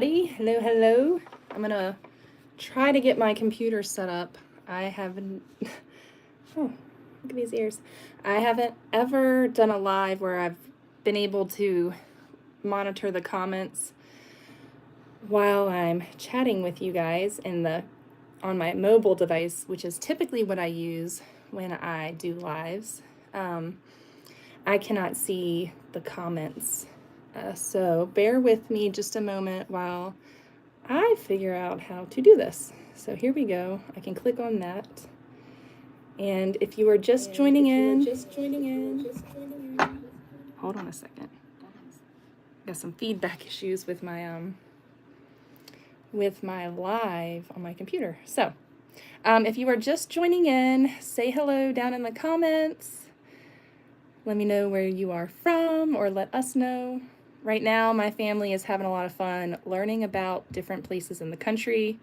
Hello, hello. I'm gonna try to get my computer set up. I haven't, oh, look at these ears. I haven't ever done a live where I've been able to monitor the comments while I'm chatting with you guys on my mobile device, which is typically what I use when I do lives. I cannot see the comments. So bear with me just a moment while I figure out how to do this. So here we go. I can click on that. And if you are just joining in, hold on a second. Got some feedback issues with my live on my computer. So, if you are just joining in, say hello down in the comments. Let me know where you are from, or let us know. Right now, my family is having a lot of fun learning about different places in the country.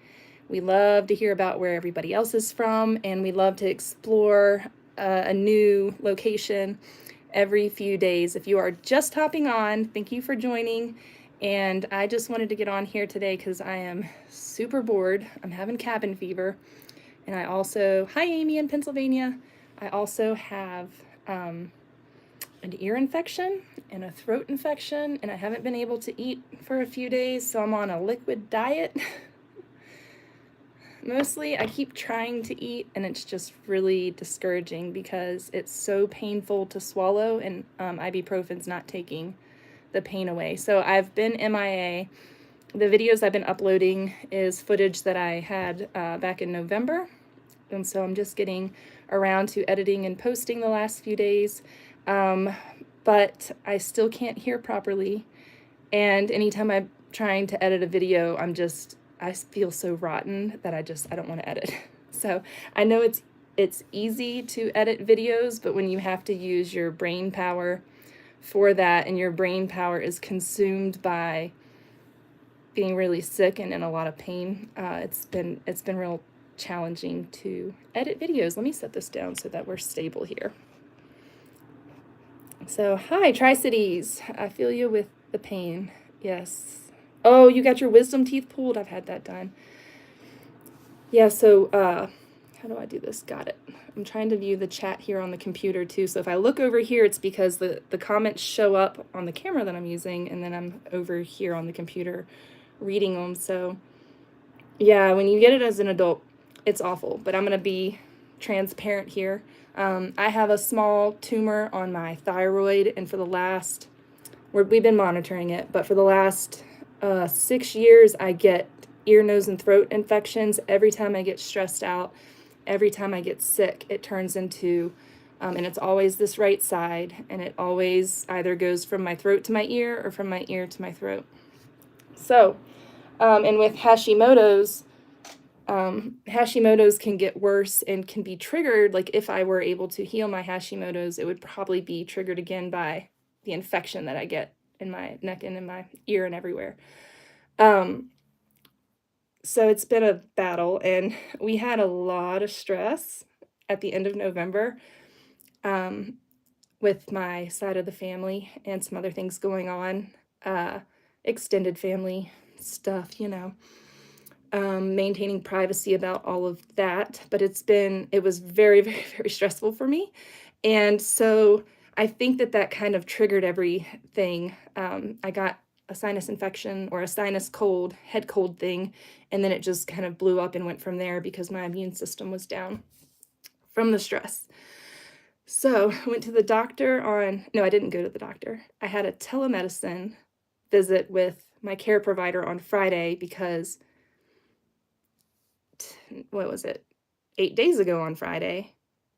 We love to hear about where everybody else is from, and we love to explore a new location every few days. If you are just hopping on, thank you for joining. And I just wanted to get on here today because I am super bored. I'm having cabin fever. And I also, hi Amy in Pennsylvania. I also have an ear infection and a throat infection, and I haven't been able to eat for a few days, so I'm on a liquid diet. Mostly I keep trying to eat, and it's just really discouraging because it's so painful to swallow, and ibuprofen's not taking the pain away. So I've been MIA. The videos I've been uploading is footage that I had back in November, and so I'm just getting around to editing and posting the last few days. But I still can't hear properly, and anytime I'm trying to edit a video, I feel so rotten that I don't want to edit. So I know it's easy to edit videos, but when you have to use your brain power for that, and your brain power is consumed by being really sick and in a lot of pain, it's been real challenging to edit videos. Let me set this down so that we're stable here. So, hi, Tri-Cities. I feel you with the pain. Yes. Oh, you got your wisdom teeth pulled? I've had that done. Yeah, so how do I do this? Got it. I'm trying to view the chat here on the computer too. So if I look over here, it's because the comments show up on the camera that I'm using, and then I'm over here on the computer reading them. So yeah, when you get it as an adult, it's awful, but I'm going to be transparent here. I have a small tumor on my thyroid, and we've been monitoring it, but for the last 6 years, I get ear, nose, and throat infections. Every time I get stressed out, every time I get sick, it turns into, and it's always this right side, and it always either goes from my throat to my ear or from my ear to my throat. So, and with Hashimoto's can get worse and can be triggered. Like if I were able to heal my Hashimoto's, it would probably be triggered again by the infection that I get in my neck and in my ear and everywhere. So it's been a battle, and we had a lot of stress at the end of November with my side of the family and some other things going on, extended family stuff, maintaining privacy about all of that. But it was very, very, very stressful for me. And so I think that kind of triggered everything. I got a sinus infection, or a sinus cold, head cold thing, and then it just kind of blew up and went from there because my immune system was down from the stress. So I went to the doctor no, I didn't go to the doctor. I had a telemedicine visit with my care provider on Friday because what was it, 8 days ago on Friday,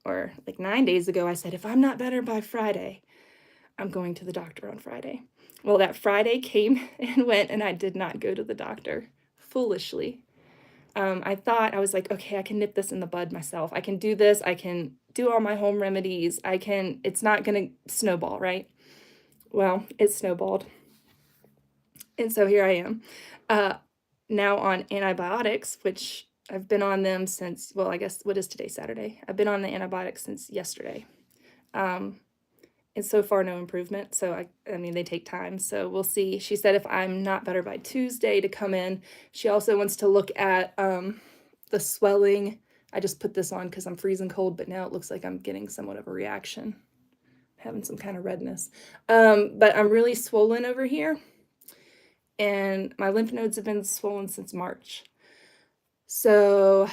or like 9 days ago, I said, if I'm not better by Friday, I'm going to the doctor on Friday. Well, that Friday came and went, and I did not go to the doctor, foolishly. I was like, okay, I can nip this in the bud myself. I can do this. I can do all my home remedies. It's not going to snowball, right? Well, it snowballed. And so here I am, now on antibiotics, which I've been on them since, well, I guess, what is today, Saturday? I've been on the antibiotics since yesterday. And so far, no improvement. So I mean, they take time. So we'll see. She said if I'm not better by Tuesday to come in. She also wants to look at the swelling. I just put this on because I'm freezing cold, but now it looks like I'm getting somewhat of a reaction, having some kind of redness. But I'm really swollen over here, and my lymph nodes have been swollen since March. So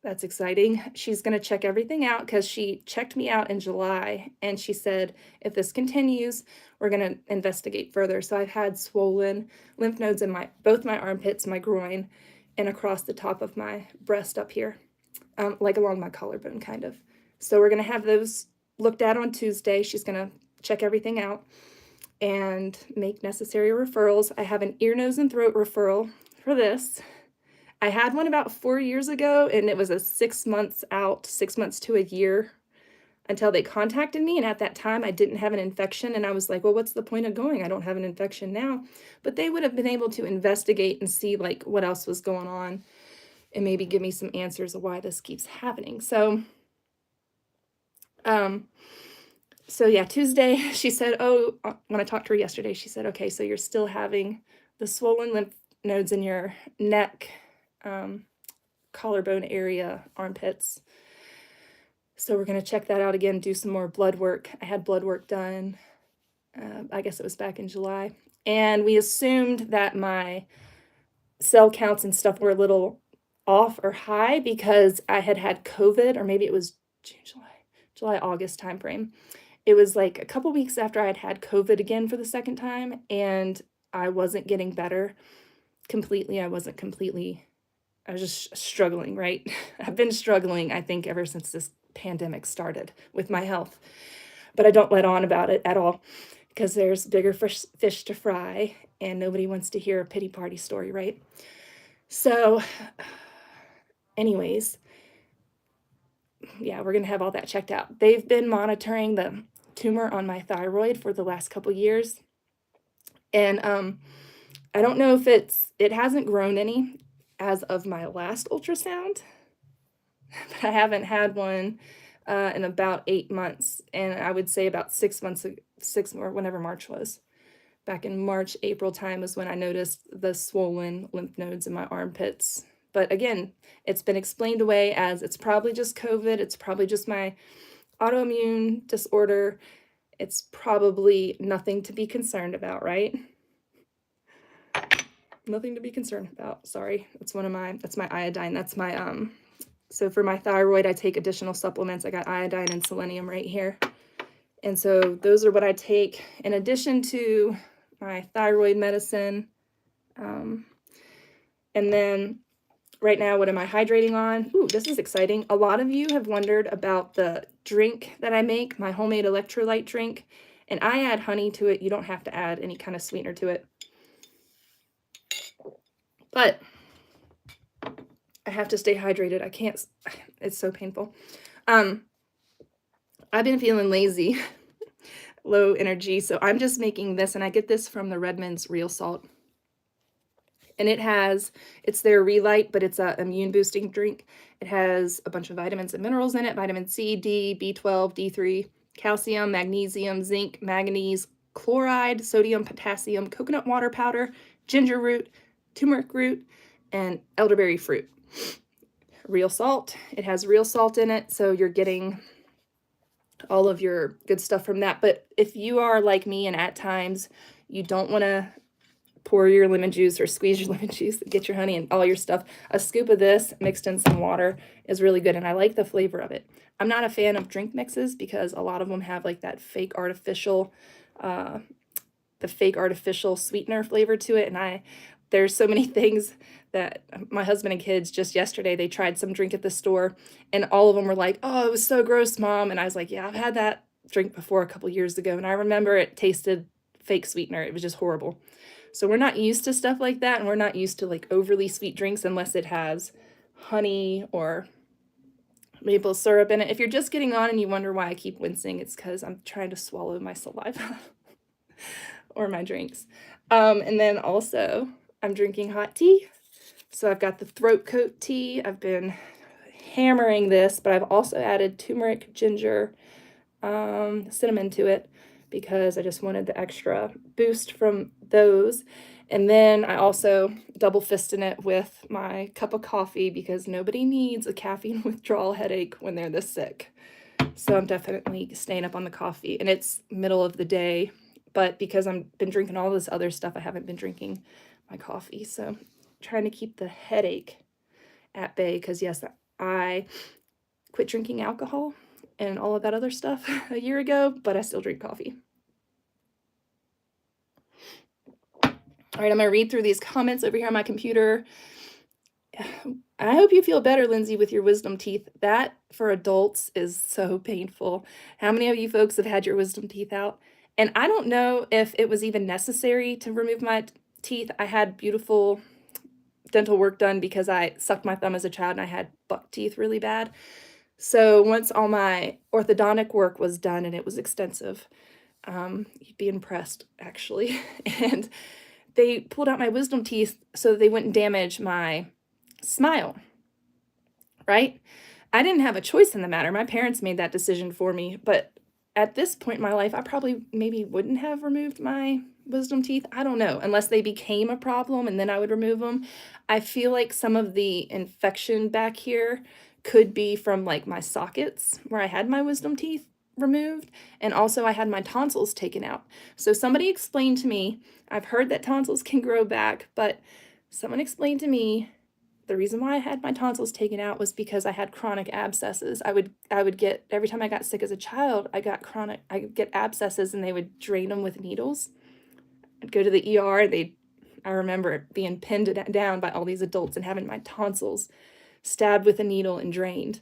that's exciting. She's going to check everything out because she checked me out in July, and she said, if this continues, we're going to investigate further. So I've had swollen lymph nodes in both my armpits, my groin, and across the top of my breast up here, like along my collarbone, kind of. So we're going to have those looked at on Tuesday. She's going to check everything out and make necessary referrals. I have an ear, nose, and throat referral for this. I had one about 4 years ago, and it was a 6 months out, 6 months to a year until they contacted me. And at that time, I didn't have an infection. And I was like, well, what's the point of going? I don't have an infection now. But they would have been able to investigate and see like what else was going on and maybe give me some answers of why this keeps happening. So yeah, Tuesday, she said, when I talked to her yesterday, she said, okay, so you're still having the swollen lymph nodes in your neck, collarbone area, armpits. So we're going to check that out again, do some more blood work. I had blood work done, I guess it was back in July. And we assumed that my cell counts and stuff were a little off or high because I had COVID, or maybe it was July, August timeframe. It was like a couple weeks after I had COVID again for the second time, and I wasn't getting better completely. I was just struggling, right? I've been struggling, I think, ever since this pandemic started with my health. But I don't let on about it at all because there's bigger fish to fry, and nobody wants to hear a pity party story, right? So anyways, yeah, we're going to have all that checked out. They've been monitoring the tumor on my thyroid for the last couple years. And I don't know if it hasn't grown any as of my last ultrasound, but I haven't had one in about 8 months. And I would say about 6 months, or whenever March was. Back in March, April time was when I noticed the swollen lymph nodes in my armpits. But again, it's been explained away as it's probably just COVID. It's probably just my autoimmune disorder. It's probably nothing to be concerned about, right? Nothing to be concerned about. Sorry. That's my iodine. That's my, so for my thyroid, I take additional supplements. I got iodine and selenium right here. And so those are what I take in addition to my thyroid medicine. And then right now, what am I hydrating on? Ooh, this is exciting. A lot of you have wondered about the drink that I make, my homemade electrolyte drink. And I add honey to it. You don't have to add any kind of sweetener to it. But I have to stay hydrated. I can't, it's so painful. I've been feeling lazy, low energy. So I'm just making this, and I get this from the Redmond's Real Salt. And it's their Relight, but it's a immune boosting drink. It has a bunch of vitamins and minerals in it, vitamin C, D, B12, D3, calcium, magnesium, zinc, manganese, chloride, sodium, potassium, coconut water powder, ginger root, turmeric root, and elderberry fruit. Real salt. It has real salt in it, so you're getting all of your good stuff from that. But if you are like me and at times you don't want to pour your lemon juice or squeeze your lemon juice, get your honey and all your stuff, a scoop of this mixed in some water is really good, and I like the flavor of it. I'm not a fan of drink mixes because a lot of them have like that fake artificial sweetener flavor to it, and there's so many things that my husband and kids just yesterday, they tried some drink at the store, and all of them were like, oh, it was so gross, Mom. And I was like, yeah, I've had that drink before a couple years ago, and I remember it tasted fake sweetener. It was just horrible. So we're not used to stuff like that, and we're not used to like overly sweet drinks unless it has honey or maple syrup in it. If you're just getting on and you wonder why I keep wincing, it's because I'm trying to swallow my saliva or my drinks. And then also I'm drinking hot tea. So I've got the throat coat tea. I've been hammering this, but I've also added turmeric, ginger, cinnamon to it because I just wanted the extra boost from those. And then I also double fisted it with my cup of coffee because nobody needs a caffeine withdrawal headache when they're this sick. So I'm definitely staying up on the coffee, and it's middle of the day, but because I've been drinking all this other stuff, I haven't been drinking my coffee. So trying to keep the headache at bay because yes, I quit drinking alcohol and all of that other stuff a year ago, but I still drink coffee. All right, I'm gonna read through these comments over here on my computer. I hope you feel better, Lindsay, with your wisdom teeth. That for adults is so painful. How many of you folks have had your wisdom teeth out? And I don't know if it was even necessary to remove my teeth. I had beautiful dental work done because I sucked my thumb as a child and I had buck teeth really bad. So once all my orthodontic work was done, and it was extensive, you'd be impressed actually. And they pulled out my wisdom teeth so they wouldn't damage my smile, right? I didn't have a choice in the matter. My parents made that decision for me, but at this point in my life, I probably maybe wouldn't have removed my wisdom teeth. I don't know, unless they became a problem and then I would remove them. I feel like some of the infection back here could be from like my sockets where I had my wisdom teeth removed, and also I had my tonsils taken out. So somebody explained to me, I've heard that tonsils can grow back, but someone explained to me the reason why I had my tonsils taken out was because I had chronic abscesses. I would get, every time I got sick as a child, I would get abscesses and they would drain them with needles. I'd go to the ER, I remember being pinned down by all these adults and having my tonsils stabbed with a needle and drained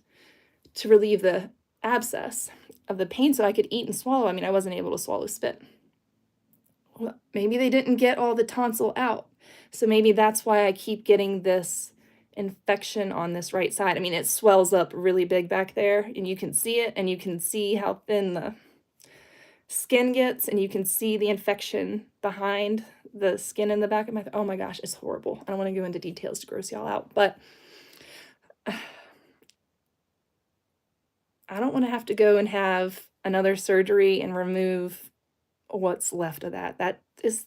to relieve the abscess of the pain so I could eat and swallow. I mean, I wasn't able to swallow spit. Well, maybe they didn't get all the tonsil out. So maybe that's why I keep getting this infection on this right side. I mean, it swells up really big back there, and you can see it, and you can see how thin the skin gets, and you can see the infection behind the skin in the back of my, oh my gosh, it's horrible. I don't want to go into details to gross y'all out, but I don't want to have to go and have another surgery and remove what's left of that.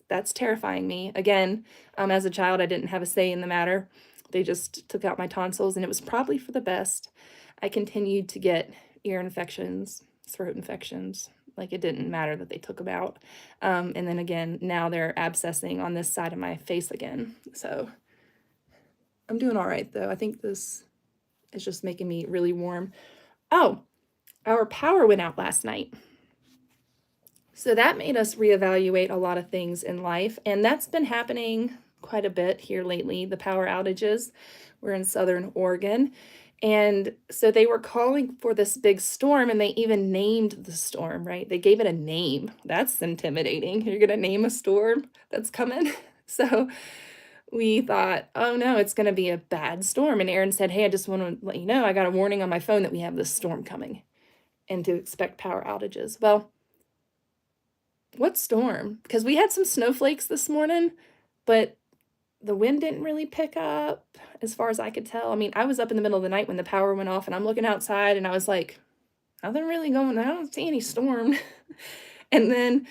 That's terrifying me. Again, as a child, I didn't have a say in the matter. They just took out my tonsils, and it was probably for the best. I continued to get ear infections, throat infections. Like, it didn't matter that they took them out. And then again, now they're abscessing on this side of my face again. So I'm doing all right, though. I think this is just making me really warm. Oh, our power went out last night. So that made us reevaluate a lot of things in life, and that's been happening quite a bit here lately, the power outages. We're in Southern Oregon, and so they were calling for this big storm, and they even named the storm, right? They gave it a name. That's intimidating. You're gonna name a storm that's coming? So we thought, oh no, it's gonna be a bad storm. And Aaron said, hey, I just want to let you know, I got a warning on my phone that we have this storm coming and to expect power outages. Well, what storm? Because we had some snowflakes this morning, but the wind didn't really pick up as far as I could tell. I mean, I was up in the middle of the night when the power went off, and I'm looking outside and I was like, nothing really going, I don't see any storm. And then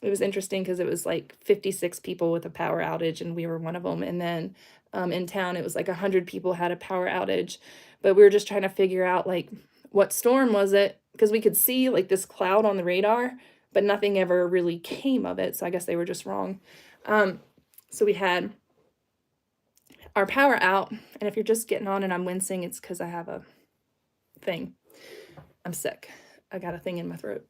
it was interesting because it was like 56 people with a power outage, and we were one of them. And then in town, it was like 100 people had a power outage, but we were just trying to figure out like what storm was it, because we could see like this cloud on the radar, but nothing ever really came of it. So I guess they were just wrong. So we had our power out, and if you're just getting on and I'm wincing, it's because I have a thing. I'm sick. I got a thing in my throat.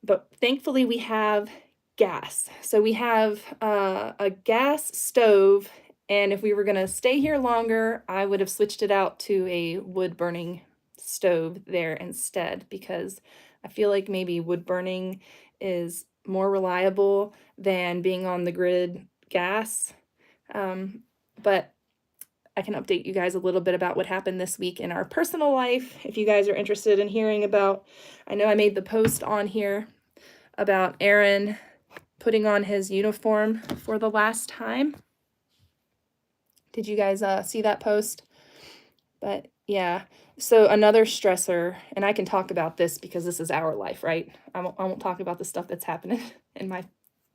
But thankfully we have gas. So we have a gas stove, and if we were going to stay here longer, I would have switched it out to a wood burning stove there instead, because I feel like maybe wood burning is more reliable than being on the grid gas. But I can update you guys a little bit about what happened this week in our personal life if you guys are interested in hearing about. I know I made the post on here about Aaron putting on his uniform for the last time. Did you guys see that post? But yeah, so another stressor, and I can talk about this because this is our life, right? I won't talk about the stuff that's happening in my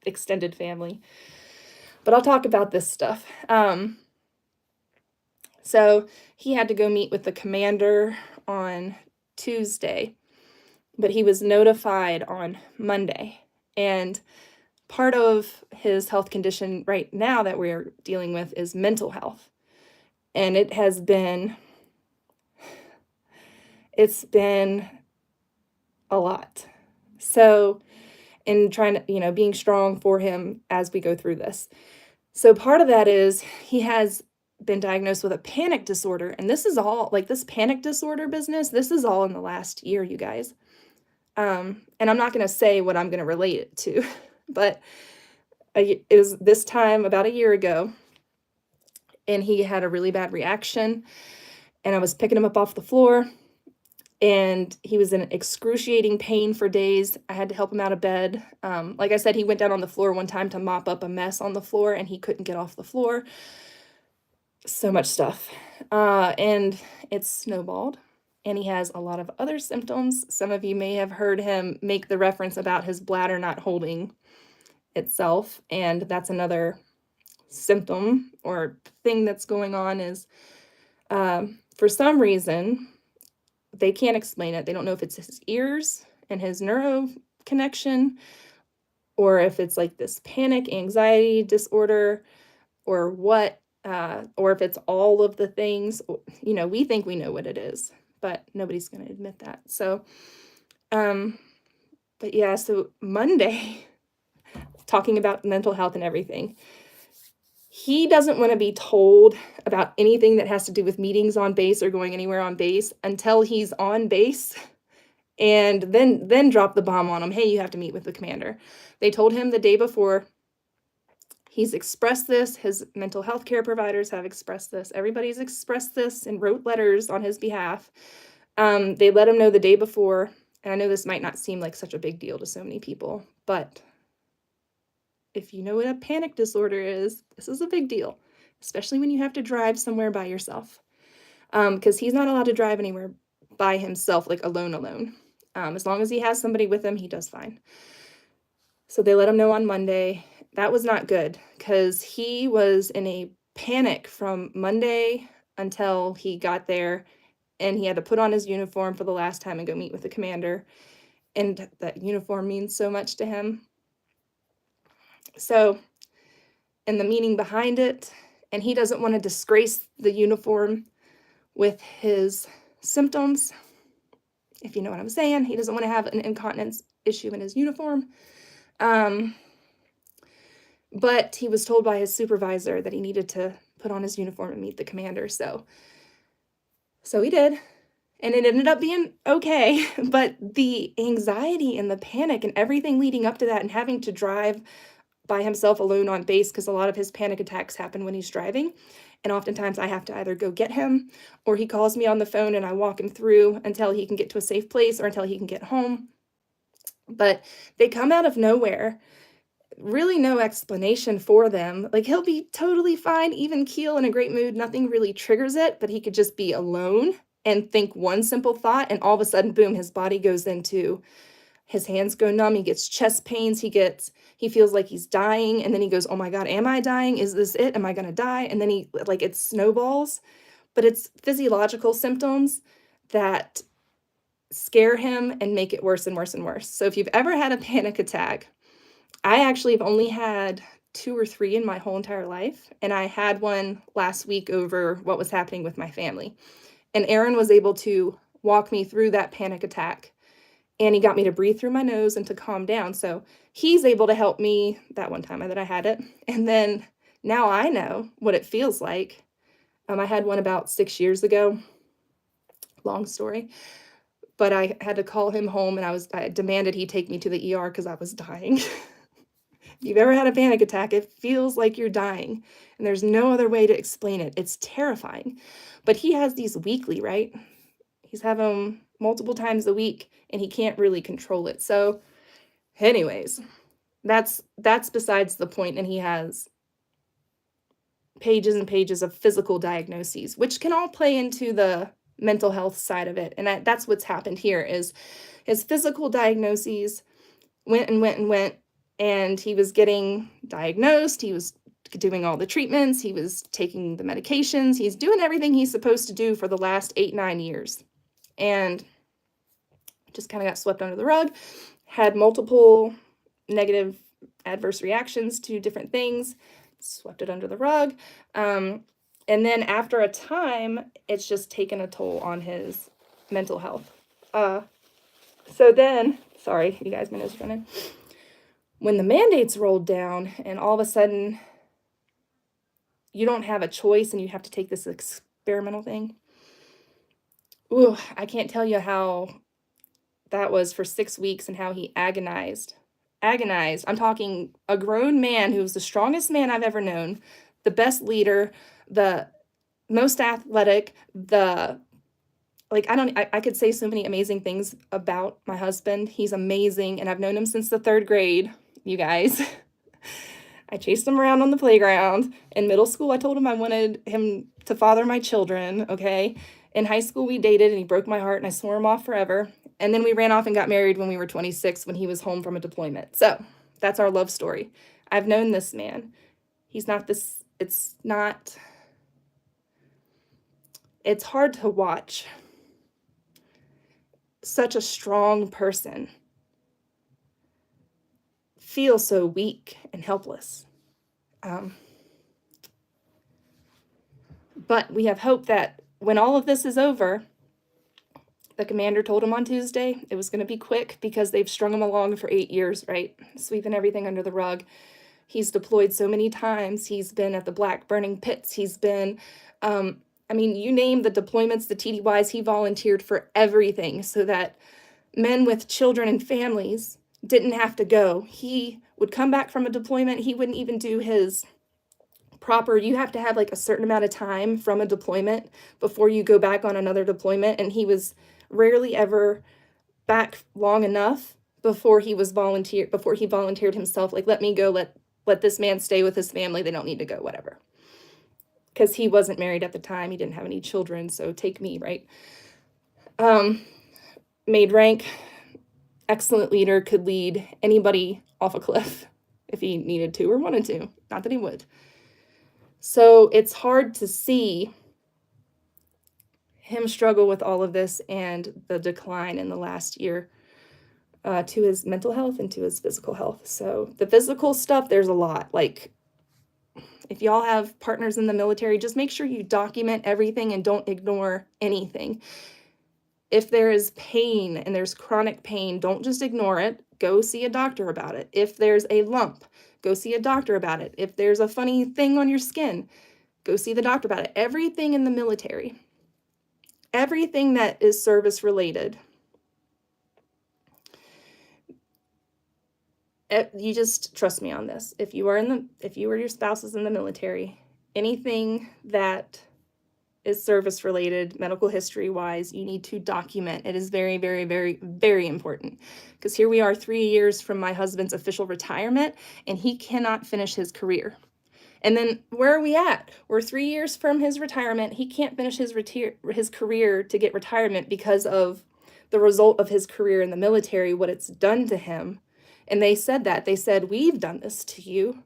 extended family, but I'll talk about this stuff. So he had to go meet with the commander on Tuesday, but he was notified on Monday. And part of his health condition right now that we're dealing with is mental health. And it's been a lot. So, in trying to, being strong for him as we go through this. So, part of that is he has been diagnosed with a panic disorder. And this is all like this panic disorder business, this is all in the last year, you guys. And I'm not going to say what I'm going to relate it to, but it was this time about a year ago, and he had a really bad reaction. And I was picking him up off the floor, and he was in excruciating pain for days. I had to help him out of bed. Like I said, he went down on the floor one time to mop up a mess on the floor, and he couldn't get off the floor. So much stuff. And it's snowballed. And he has a lot of other symptoms. Some of you may have heard him make the reference about his bladder not holding itself. And that's another symptom or thing that's going on is for some reason, they can't explain it. They don't know if it's his ears and his neuro connection, or if it's like this panic anxiety disorder, or what, or if it's all of the things. We think we know what it is, but nobody's going to admit that. So, but yeah, so Monday, talking about mental health and everything, he doesn't want to be told about anything that has to do with meetings on base or going anywhere on base until he's on base, and then drop the bomb on him. Hey, you have to meet with the commander. They told him the day before. He's expressed this. His mental health care providers have expressed this. Everybody's expressed this and wrote letters on his behalf. They let him know the day before, and I know this might not seem like such a big deal to so many people, but if you know what a panic disorder is, this is a big deal, especially when you have to drive somewhere by yourself. Because he's not allowed to drive anywhere by himself, like alone. As long as he has somebody with him, he does fine. So they let him know on Monday. That was not good because he was in a panic from Monday until he got there, and he had to put on his uniform for the last time and go meet with the commander. And that uniform means so much to him. So, and the meaning behind it, and he doesn't want to disgrace the uniform with his symptoms. If you know what I'm saying, he doesn't want to have an incontinence issue in his uniform. But he was told by his supervisor that he needed to put on his uniform and meet the commander. So he did. And it ended up being okay. But the anxiety and the panic and everything leading up to that, and having to drive by himself alone on base, because a lot of his panic attacks happen when he's driving. And oftentimes I have to either go get him, or he calls me on the phone and I walk him through until he can get to a safe place or until he can get home. But they come out of nowhere. Really no explanation for them. Like, he'll be totally fine, even keel, in a great mood. Nothing really triggers it, but he could just be alone and think one simple thought, and all of a sudden, boom, his body goes into, his hands go numb, he gets chest pains, he feels like he's dying, and then he goes, oh my God, am I dying? Is this it? Am I gonna die? And then it snowballs, but it's physiological symptoms that scare him and make it worse and worse and worse. So if you've ever had a panic attack, I actually have only had 2 or 3 in my whole entire life, and I had one last week over what was happening with my family. And Aaron was able to walk me through that panic attack, and he got me to breathe through my nose and to calm down. So he's able to help me that one time that I had it. And then now I know what it feels like. I had one about 6 years ago. Long story. But I had to call him home, and I demanded he take me to the ER because I was dying. If you've ever had a panic attack, it feels like you're dying, and there's no other way to explain it. It's terrifying. But he has these weekly, right? He's having them multiple times a week, and he can't really control it. So anyways, that's besides the point, and he has pages and pages of physical diagnoses, which can all play into the mental health side of it. And that's what's happened here is his physical diagnoses went and went and went, and he was getting diagnosed. He was doing all the treatments. He was taking the medications. He's doing everything he's supposed to do for the last 8-9 years. And just kind of got swept under the rug, had multiple negative adverse reactions to different things, swept it under the rug. And then after a time, it's just taken a toll on his mental health. So then, sorry, you guys, my nose is running. When the mandates rolled down and all of a sudden you don't have a choice and you have to take this experimental thing. Ooh, I can't tell you how that was for 6 weeks and how he agonized. Agonized. I'm talking a grown man who was the strongest man I've ever known, the best leader, the most athletic, I could say so many amazing things about my husband. He's amazing, and I've known him since the 3rd grade, you guys. I chased him around on the playground. In middle school, I told him I wanted him to father my children, okay? In high school, we dated, and he broke my heart, and I swore him off forever. And then we ran off and got married when we were 26, when he was home from a deployment. So that's our love story. I've known this man. He's not this, it's hard to watch such a strong person feel so weak and helpless. But we have hope that when all of this is over, the commander told him on Tuesday it was going to be quick because they've strung him along for 8 years, right? Sweeping everything under the rug. He's deployed so many times. He's been at the black burning pits. He's been, you name the deployments, the TDYs, he volunteered for everything so that men with children and families didn't have to go. He would come back from a deployment. He wouldn't even do his proper, you have to have like a certain amount of time from a deployment before you go back on another deployment. And he was rarely ever back long enough before he volunteered himself. Like, let me go, let this man stay with his family. They don't need to go, whatever. Because he wasn't married at the time. He didn't have any children. So take me, right? Made rank, excellent leader, could lead anybody off a cliff if he needed to or wanted to. Not that he would. So it's hard to see him struggle with all of this and the decline in the last year to his mental health and to his physical health. So the physical stuff, there's a lot. Like, if y'all have partners in the military, just make sure you document everything and don't ignore anything. If there is pain and there's chronic pain, don't just ignore it. Go see a doctor about it. If there's a lump, go see a doctor about it. If there's a funny thing on your skin, go see the doctor about it. Everything in the military, everything that is service related, you just trust me on this. If you or your spouse is in the military, anything that is service related, medical history wise, you need to document. It is very, very, very, very important. Because here we are 3 years from my husband's official retirement, and he cannot finish his career. And then where are we at? We're 3 years from his retirement. He can't finish his career to get retirement because of the result of his career in the military, what it's done to him. And they said that. They said, we've done this to you.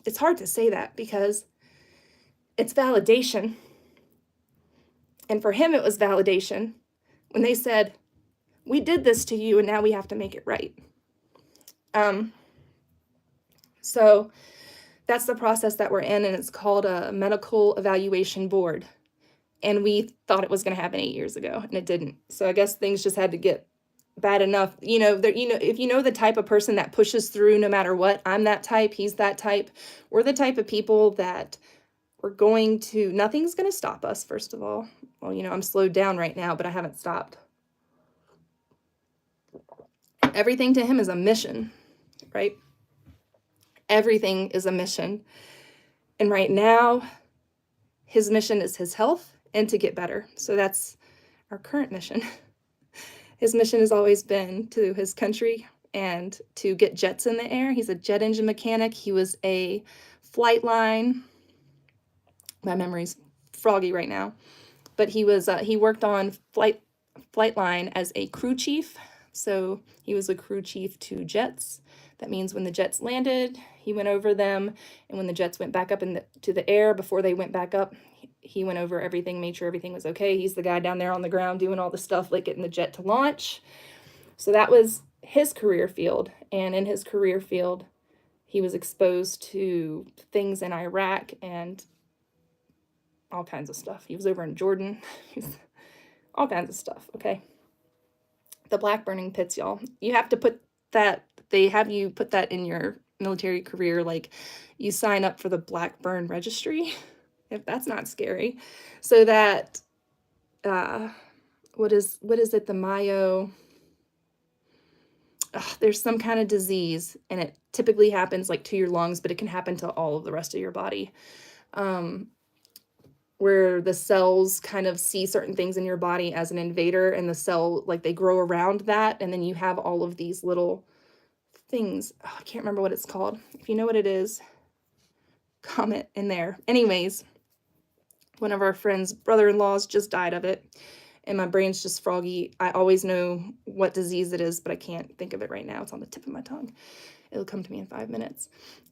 It's hard to say that because it's validation. And for him, it was validation when they said, we did this to you and now we have to make it right. So that's the process that we're in, and it's called a medical evaluation board. And we thought it was going to happen 8 years ago, and it didn't. So I guess things just had to get bad enough. If you know the type of person that pushes through no matter what, I'm that type, he's that type. We're the type of people that nothing's going to stop us, first of all. Well, I'm slowed down right now, but I haven't stopped. Everything to him is a mission, right? Everything is a mission. And right now, his mission is his health and to get better. So that's our current mission. His mission has always been to his country and to get jets in the air. He's a jet engine mechanic. He was a flight line My memory's froggy right now. But he worked on flight line as a crew chief. So he was a crew chief to jets. That means when the jets landed, he went over them, and when the jets went back up to the air, before they went back up, he went over everything, made sure everything was okay. He's the guy down there on the ground doing all the stuff, like getting the jet to launch. So that was his career field. And in his career field, he was exposed to things in Iraq and all kinds of stuff. He was over in Jordan. All kinds of stuff, okay? The black burning pits, y'all. You have to put that, they have you put that in your military career, like you sign up for the black burn registry, if that's not scary. So that, what is it, the Mayo, there's some kind of disease, and it typically happens like to your lungs, but it can happen to all of the rest of your body. Where the cells kind of see certain things in your body as an invader, and the cell, like they grow around that, and then you have all of these little things. Oh, I can't remember what it's called. If you know what it is, comment in there. Anyways, one of our friends' brother-in-laws just died of it, and my brain's just froggy. I always know what disease it is, but I can't think of it right now. It's on the tip of my tongue. It'll come to me in 5 minutes.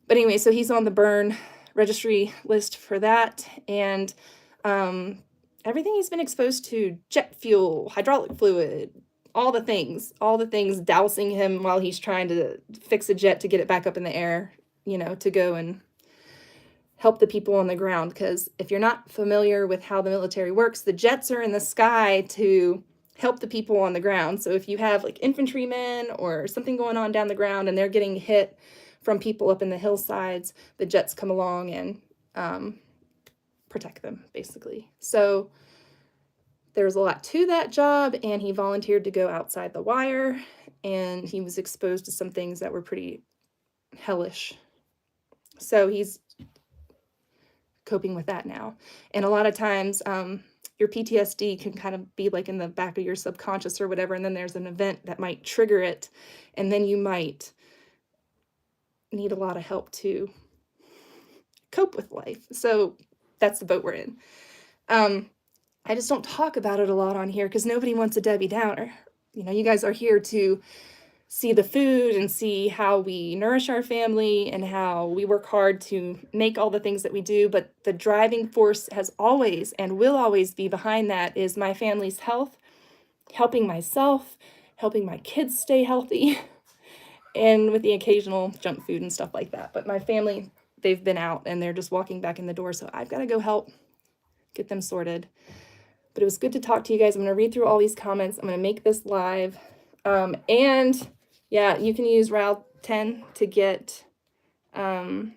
But anyway, so he's on the burn registry list for that, and everything he's been exposed to, jet fuel, hydraulic fluid, all the things dousing him while he's trying to fix a jet to get it back up in the air, you know, to go and help the people on the ground. Because if you're not familiar with how the military works, the jets are in the sky to help the people on the ground. So if you have like infantrymen or something going on down the ground and they're getting hit from people up in the hillsides, the jets come along and protect them, basically. So there's a lot to that job, and he volunteered to go outside the wire, and he was exposed to some things that were pretty hellish. So he's coping with that now. And a lot of times, your PTSD can kind of be like in the back of your subconscious or whatever, and then there's an event that might trigger it, and then you might need a lot of help to cope with life. So that's the boat we're in. I just don't talk about it a lot on here because nobody wants a Debbie Downer. You know, you guys are here to see the food and see how we nourish our family and how we work hard to make all the things that we do. But the driving force has always and will always be behind that is my family's health, helping myself, helping my kids stay healthy, and with the occasional junk food and stuff like that. But my family, they've been out and they're just walking back in the door. So I've got to go help get them sorted. But it was good to talk to you guys. I'm going to read through all these comments. I'm going to make this live. And yeah, you can use RAL10 to get 10%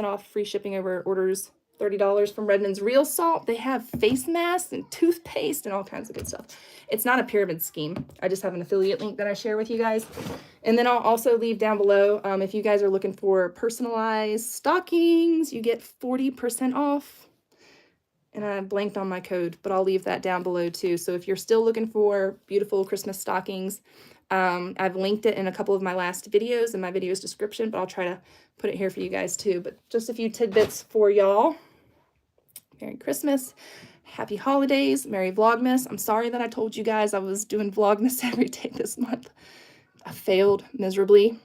off free shipping over orders $30 from Redmond's Real Salt. They have face masks and toothpaste and all kinds of good stuff. It's not a pyramid scheme. I just have an affiliate link that I share with you guys. And then I'll also leave down below, if you guys are looking for personalized stockings, you get 40% off. And I blanked on my code, but I'll leave that down below too. So if you're still looking for beautiful Christmas stockings, I've linked it in a couple of my last videos in my video's description, but I'll try to put it here for you guys too. But just a few tidbits for y'all. Merry Christmas. Happy holidays. Merry Vlogmas. I'm sorry that I told you guys I was doing Vlogmas every day this month. I failed miserably,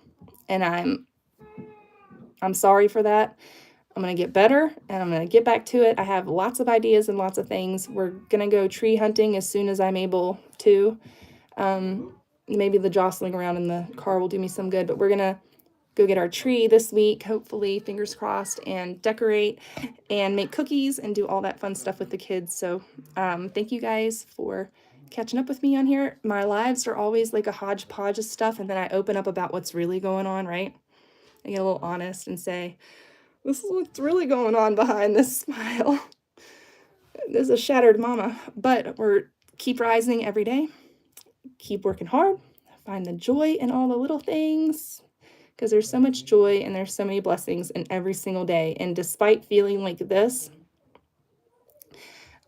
and I'm sorry for that. I'm going to get better, and I'm going to get back to it. I have lots of ideas and lots of things. We're going to go tree hunting as soon as I'm able to. Maybe the jostling around in the car will do me some good, but we're going to go get our tree this week, hopefully, fingers crossed, and decorate and make cookies and do all that fun stuff with the kids. So thank you guys for catching up with me on here. My lives are always like a hodgepodge of stuff, and then I open up about what's really going on, right? I get a little honest and say, this is what's really going on behind this smile. There's a shattered mama, but we're keep rising every day, keep working hard, find the joy in all the little things, because there's so much joy and there's so many blessings in every single day. And despite feeling like this,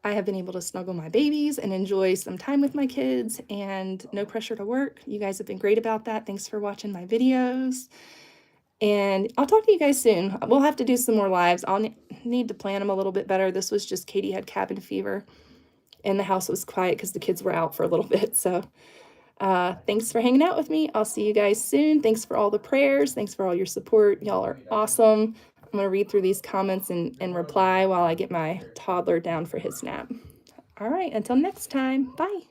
I have been able to snuggle my babies and enjoy some time with my kids and no pressure to work. You guys have been great about that. Thanks for watching my videos. And I'll talk to you guys soon. We'll have to do some more lives. I'll need to plan them a little bit better. This was just Katie had cabin fever, and the house was quiet because the kids were out for a little bit. So thanks for hanging out with me. I'll see you guys soon. Thanks for all the prayers. Thanks for all your support. Y'all are awesome. I'm going to read through these comments and reply while I get my toddler down for his nap. All right, until next time. Bye.